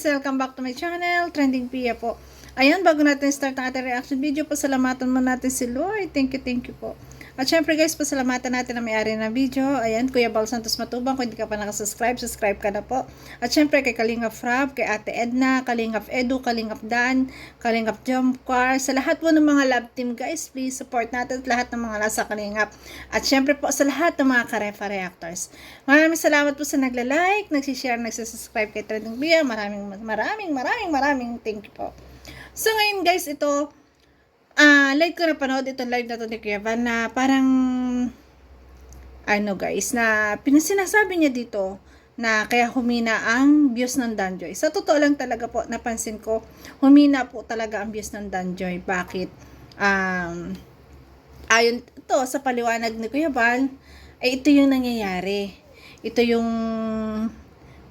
Welcome back to my channel, Trending Pia po. Ayan, bago natin start ang ating reaction video, pasalamatan mo natin si Lord. Thank you po. At syempre guys, pasalamatan natin ang may-ari ng video. Ayan, Kuya Bal Santos Matubang. Kung hindi ka pa nakasubscribe, subscribe ka na po. At syempre kay Kalingap Frab, kay Ate Edna, Kalingap Edu, Kalingap Dan, Kalingap Jomcar, sa lahat po ng mga love team guys, please support natin at lahat ng mga nasa Kalingap. At syempre po sa lahat ng mga Karefa reactors. Maraming salamat po sa nagla-like, nagsishare, nagsasubscribe kay Trending Pia. Maraming thank you po. So ngayon guys, ito live ko na panood itong live na to ni Kuya Val na parang ano guys, na pinasinasabi niya dito na kaya humina ang views ng Danjoy. Sa totoo lang talaga po, napansin ko, humina po talaga ang views ng Danjoy. Bakit? Ayon to sa paliwanag ni Kuya Val, ay ito yung nangyayari. Ito yung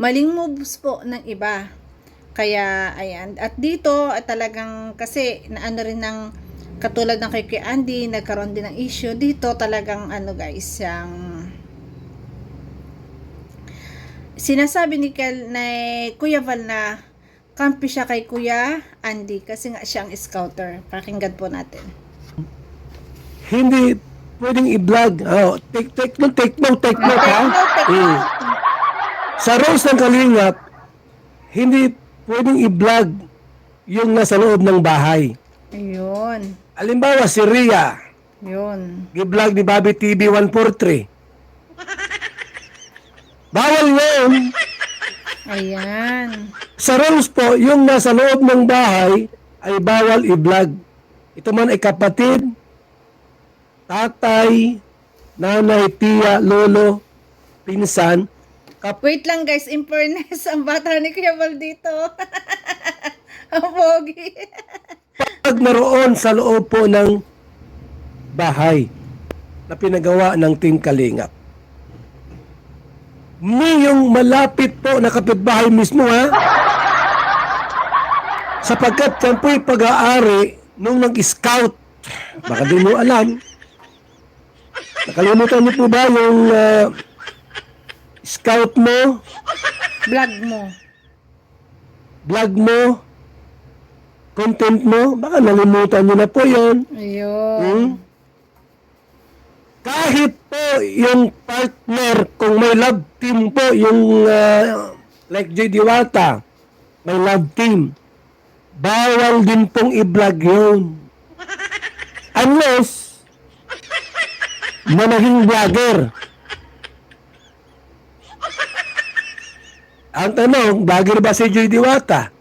maling moves po ng iba. Kaya, ayan. At dito, at talagang, kasi, naano rin ng, katulad ng kay Andy, nagkaroon din ng issue. Dito, talagang, ano guys, yung, sinasabi ni Kuya Val na, kampi siya kay Kuya Andy, kasi nga siya ang scouter. Pakinggan po natin. Hindi pwedeng i-vlog. Oh, take note, ha? Sa rules ng Kalingap, hindi pwedeng i-vlog yung nasa loob ng bahay. Ayun. Halimbawa, si Ria, Yun. i-vlog ni Bobby TV 143. Bawal yun. Ayan. Sa rules po, yung nasa loob ng bahay ay bawal i-vlog. Ito man ay kapatid, tatay, nanay, tiya, lolo, pinsan. Wait lang guys, in fairness, ang bata ni Kuya Val dito. Ang pogi. Pag naroon sa loob po ng bahay na pinagawa ng Team Kalingap. Yung malapit po na kapitbahay mismo, ha? Sapagkat yan po'y pag-aari nung nag-scout. Baka di mo alam. Nakalimutan niyo po ba yung scout mo? Vlog mo? Content mo? Baka nalimutan niyo na po yun. Ayun. Kahit po yung partner, kung may love team po, yung like J. Diwata, may love team, bawal din pong i-vlog yun. Unless, manahing vlogger. Ang tanong, vlogger ba si J. Diwata?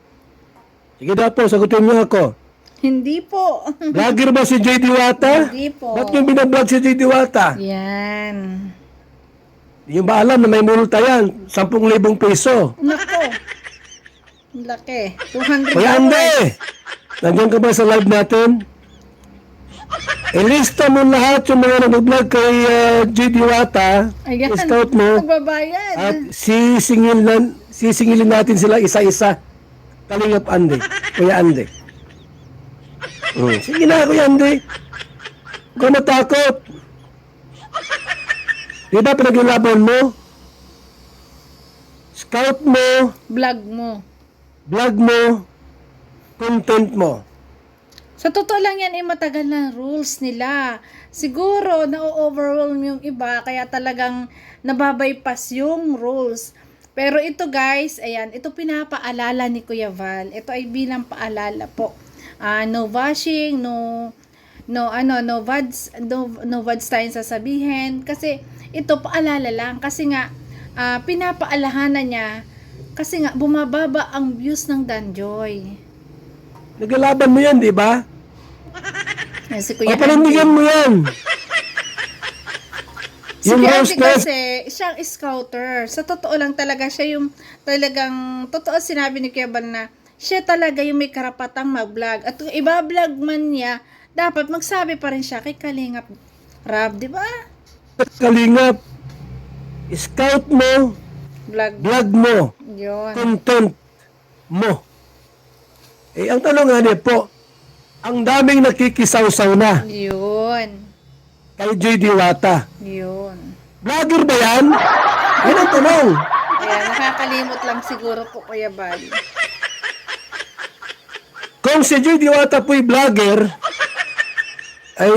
Sige daw po, sagutin niyo ako. Hindi po. Vlogger ba si J. Diwata? Hindi po. Ba't yung binablog si J. Diwata? Yan. Yung ba alam na may multa yan? 10,000 peso. Nako. Laki. $200. Kuya Ande, nandiyan ka ba sa live natin? Ilista mo lahat yung mga nag-vlog kay J. Diwata. Ayan. Scout mo. Magbabayad. At sisingilin natin sila isa-isa. Kalingap Ande. Kuya Ande. Sige na, Kuya Ande. Huwag ka matakot. Di ba pinaglalaban mo? Scout mo, Vlog mo. content mo. Sa totoo lang yan, matagal na rules nila. Siguro, na-overwhelm yung iba, kaya talagang nababypass yung rules. Pero ito guys, ayan, ito pinapaalala ni Kuya Val. Ito ay bilang paalala po. No bashing, no vads tayong sasabihin. Kasi ito paalala lang. Kasi nga, pinapaalahanan niya. Kasi nga, bumababa ang views ng Danjoy. Naglalaban mo yan, di ba? Yan, si Kuya Papanindigan mo yan. Si Yung Kuya host Andy na, kasi, siyang scouter. Sa totoo lang talaga, siya yung talagang, totoo sinabi ni Kuya Val na, siya talaga yung may karapatang mag-vlog. At kung iba-vlog man niya, dapat magsabi pa rin siya kay Kalingap Rab, di ba? Kalingap, scout mo, vlog mo, Yun. content mo. Eh, ang tanong nga niya po, ang daming nakikisaw-saw na Yun. kay J. Diwata. Yun. Vlogger ba yan? Yan ang tanong. Kaya nakakalimot lang siguro po Kuya Val. Kung si Joy Diwata po'y vlogger, ay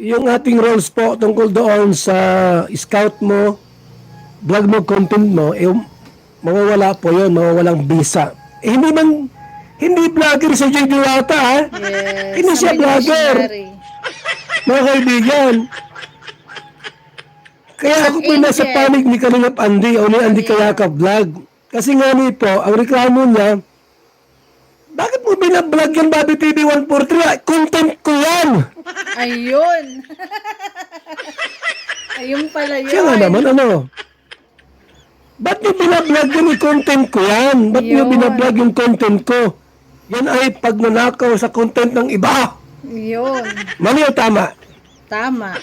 yung ating rules po tungkol doon sa scout mo, vlog mo, content mo, mawawala po yun, mawawalang visa. Hindi vlogger si Joy Diwata, ha? Yes. Hindi siya kami vlogger. missionary. Mga kaibigan. Kaya ako po Angel. nasa panig ni Kalingap Andy o ni Andy Kayaka Vlog. Kasi nga po, ang reklamo niya, bakit mo binablog yung Bobby TV 143? Content ko yan! Ayun. Ayun pala yun. Siya nga naman, ano? Ba't niyo binablog yung content ko yan? Ba't niyo Yun. binablog yung content ko? Yan ay pagnanakaw sa content ng iba. Yun. Mali o tama? Tama.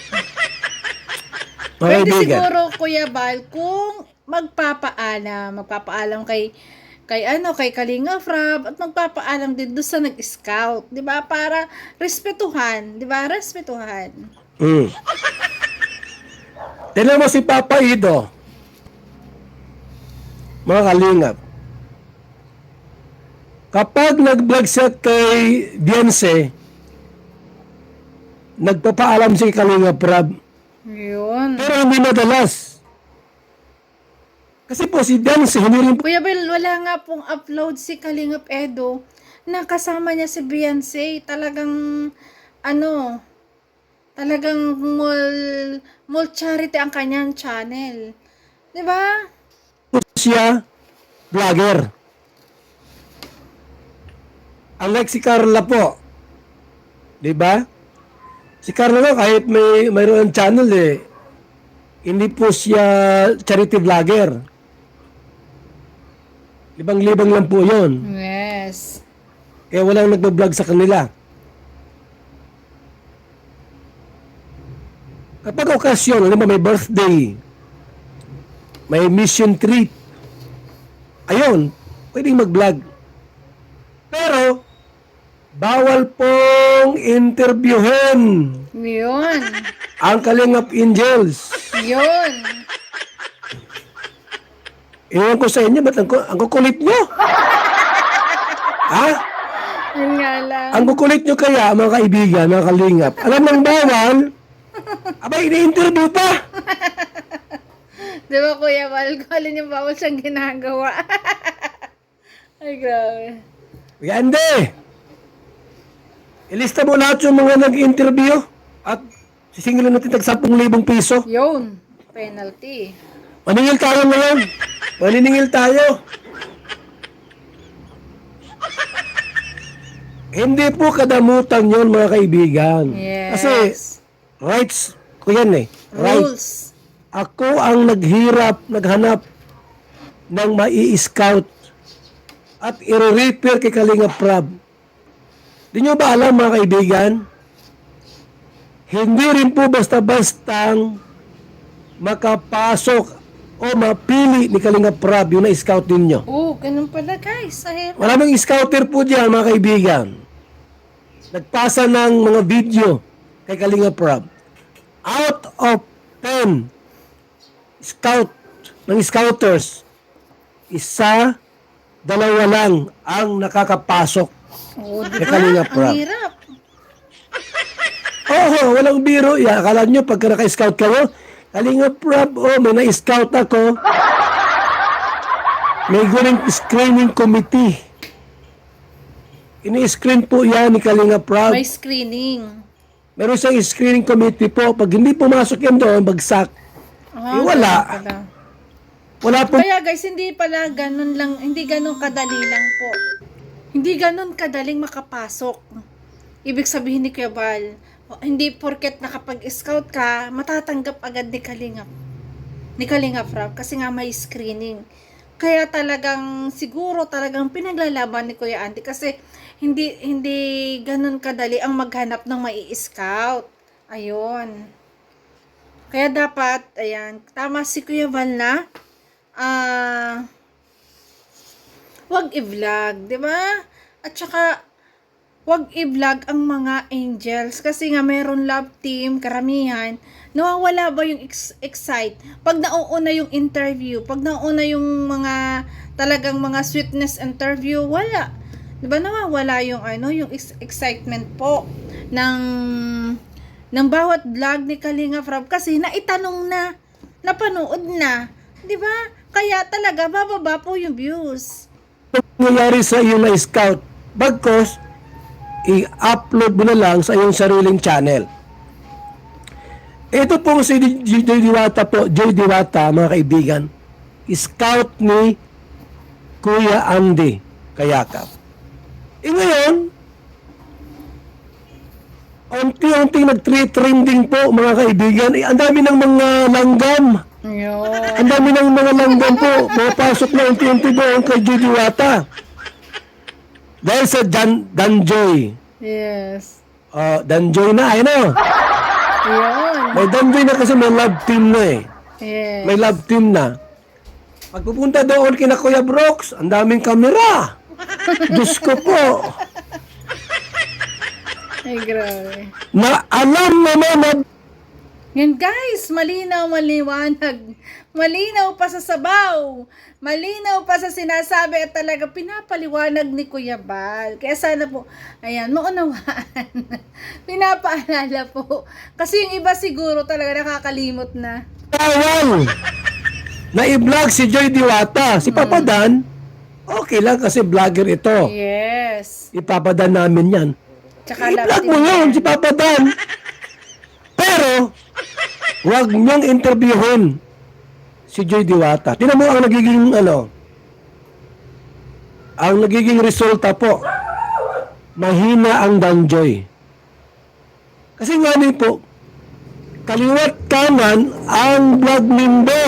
Mga Pwede kaibigan. siguro, Kuya Bal, kung magpapaalam kay Kalinga Frab at magpapaalam din doon sa nag-scout, 'di ba? Para respetuhan, 'di ba? Respetuhan. Tignan mo si Papa Ido. Mga kalingap. Kapag nag-vlog siya kay Beyonce, nagpapaalam si Kalingap Rab. Yun. Pero hindi madalas. Kasi po si Beyonce, hindi rin po Kuya Bal, wala nga pong upload si Kalingap Edo na kasama niya si Beyonce. Talagang mall charity ang kanyang channel. 'Di ba? siya vlogger. Unlike si Carla po. 'Di ba? Si Carla kahit mayroon channel hindi po siya charity vlogger. Libang-libang lang po 'yon. Yes. Kaya walang nagba-vlog sa kanila. Kapag okasyon, alam mo, may birthday, may mission trip, ayun, pwedeng mag-vlog. Pero, bawal pong interviewin Yun. ang Kalingap Angels. Yun. Ewan ko sa inyo, ba't ang kukulit nyo? Ha? Yun nga lang. Ang kukulit nyo kaya, mga kaibigan, mga Kalingap. Alam ng bawal, abay, ini-interview pa. Di ba, Kuya Val, kung alin yung bawal siyang ginagawa. Ay, grabe. Gande! Ilista mo lahat yung mga nag-interview at sisingilin natin tag 10,000 piso. Yun. Penalty. Maningil tayo ngayon. Maniningil tayo. Hindi po kadamutan yun, mga kaibigan. Yes. Kasi rights ko yan Right. Rules. Ako ang naghanap ng mai-scout at i-repair kay Kalinga Prab. Di nyo ba alam, mga kaibigan? Hindi rin po basta-bastang makapasok o mapili ni Kalinga Prab yung na-scout ninyo. Ganun pala, guys. Ay, Maraming scouter po dyan, mga kaibigan. Nagpasa ng mga video kay Kalinga Prab. Out of 10 scouters, isa, dalawa lang ang nakakapasok di kay ba? Kalinga Ang Prab. hirap. Walang biro. Akala nyo, pagka naka-scout kayo, Kalinga Prab, may na-scout ako. May guling screening committee. Ini-screen po yan ni Kalinga Prab. May screening. Meron siyang screening committee po. Pag hindi pumasok yan doon, bagsak. Wala. Ganun pala. Wala po. Kaya guys, hindi pala ganun lang, hindi ganun kadali lang po. Hindi ganun kadaling makapasok. Ibig sabihin ni Kuya Val, hindi porket nakapag-scout ka, matatanggap agad ni Kalingap Rab, kasi nga may screening. Kaya siguro talagang pinaglalaban ni Kuya Andy kasi hindi ganun kadali ang maghanap ng mai-scout. Ayun. Kaya dapat, ayan, tama si Kuya Val na, wag i-vlog, di ba? At saka, wag i-vlog ang mga angels kasi nga meron love team, karamihan, nawawala ba yung excite? Pag nauuna yung interview, pag nauuna yung mga talagang mga sweetness interview, wala. 'Di ba nawawala yung ano, yung excitement po ng ng bawat vlog ni Kalinga Prab kasi naitanong na, napanood na, 'di ba? Kaya talaga bababa po yung views. Nangyayari sa iyo na scout, bagkos i-upload mo na lang sa iyong sariling channel. Ito pong si Joy Diwata po, Joy Diwata, mga kaibigan, scout ni Kuya Andy Kayakap. Ngayon, unti-unting nag-trending po, mga kaibigan. Ang dami ng mga langgam. Yun. Ang dami ng mga langgam po. Mapasok na unti-unti doon kay Joy Diwata. Dahil sa Danjoy. Yes. Danjoy na, ano? Yun. May Danjoy na kasi may love team na eh. Yes. May love team na. Pagpupunta doon kina Kuya Brooks, ang daming kamera. Diyos ko po. Ay, grabe. Na alam naman na Yan guys, malinaw, maliwanag. Malinaw pa sa sabaw. Malinaw pa sa sinasabi at talaga pinapaliwanag ni Kuya Bal. Kaya sana po, ayan, maunawaan. Pinapaalala po. Kasi yung iba siguro talaga nakakalimot na. bawal na i-vlog si Joy Diwata. Si Papa Dan, okay lang kasi vlogger ito. Yes. Ipapadan namin yan. Tsaka I-vlog mo yun, si Papa Dan. Pero, huwag niyong interviewin si Joy Diwata. Tingnan mo ang nagiging, ang nagiging resulta po. Mahina ang Danjoy. Kasi nga din po, kaliwat kanan ang vlog Nimbo.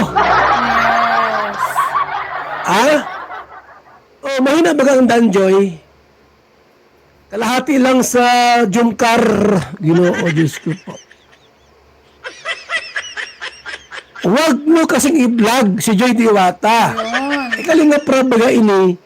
Yes. Mahina ba ang Danjoy? Kalahati lang sa Jumcar. Ginoo, Diyos ko po. Huwag mo kasing i-vlog si Joy Diwata. Yun. Kalinga Prab baga ini.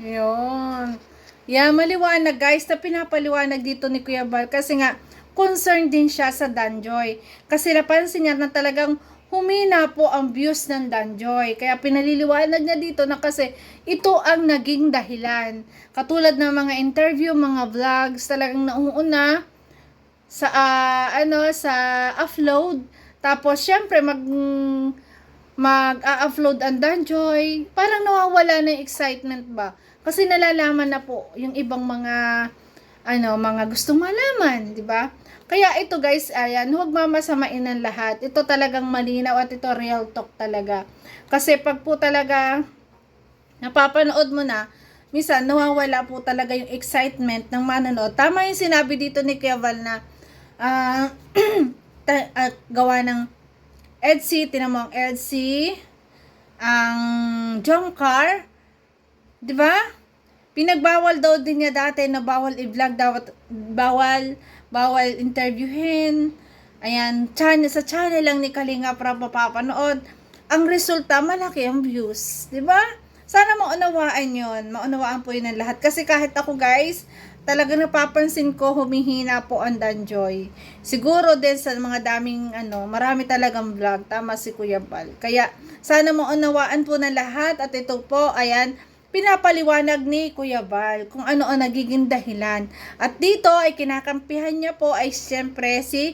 Yun. Yeah, maliwanag guys, na pinapaliwanag dito ni Kuya Bal kasi nga concerned din siya sa Danjoy. Kasi napansin niya na talagang humina po ang views ng Danjoy. Kaya pinaliliwanag niya dito na kasi ito ang naging dahilan. Katulad ng mga interview, mga vlogs, talagang nauuna sa sa upload. Tapos syempre mag-upload ang Danjoy. Parang nawawala na yung excitement ba? Kasi nalalaman na po yung ibang mga mga gustong malaman, di ba? Kaya ito guys, ayan, huwag mamasamain ng lahat. Ito talagang malinaw at ito real talk talaga. Kasi pag po talaga napapanood mo na, minsan nawawala po talaga yung excitement ng manonood. Tama yung sinabi dito ni Kuya Val na gawa ng EDC, tinan mo ang EDC, ang Jomcar, di ba? Pinagbawal daw din niya dati na bawal i-vlog, bawal interviewin. Ayan, sa channel lang ni Kalinga Prab mapapanood. Ang resulta, malaki ang views. Diba? Sana maunawaan yon, maunawaan po yun ng lahat. Kasi kahit ako guys, talaga napapansin ko humihina po ang Danjoy. Siguro din sa mga daming marami talagang vlog. Tama si Kuya Bal. Kaya sana maunawaan po ng lahat. At ito po, ayan, pinapaliwanag ni Kuya Bal kung ano ang nagiging dahilan. At dito ay kinakampihan niya po ay siyempre si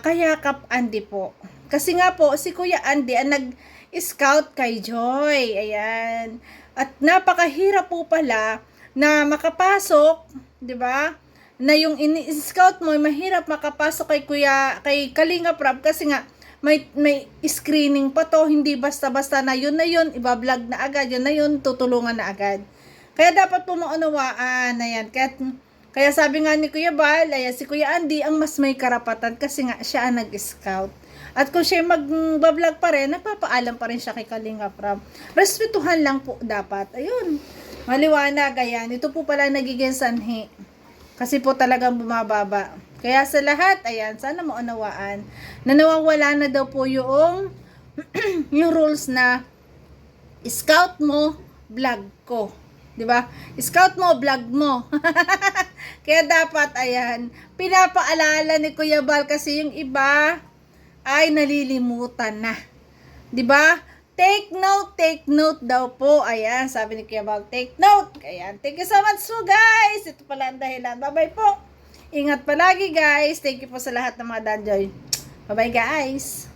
Kayakap Andy po. Kasi nga po, si Kuya Andy ang nag-scout kay Joy. Ayan. At napakahirap po pala na makapasok, 'di ba? Na yung ini-scout mo, mahirap makapasok kay Kalinga Prab kasi nga may screening pa to, hindi basta-basta na yun, iba-vlog na agad, yun na yun, tutulungan na agad. Kaya dapat po maunawaan, ayan. Kaya sabi nga ni Kuya Bal, ayan, si Kuya Andy ang mas may karapatan kasi nga siya ang nag-scout. At kung siya mag-vlog pa rin, napapaalam pa rin siya kay Kalinga Prab. Respetuhan lang po dapat. Ayun, maliwanag, ayan. Ito po pala nagiging sanhi. Kasi po talagang bumababa. Kaya sa lahat, ayan, sana maunawaan na nawawala na daw po yung yung rules na scout mo, vlog ko. 'Di ba? Scout mo, vlog mo. Kaya dapat, ayan, pinapaalala ni Kuya Bal kasi yung iba ay nalilimutan na. 'Di ba? Take note daw po. Ayan, sabi ni Kuya Bal, take note. Ayan, thank you so much po guys. Ito pala ang dahilan. Bye-bye po. Ingat palagi guys. Thank you po sa lahat ng mga Danjoy. Bye-bye guys.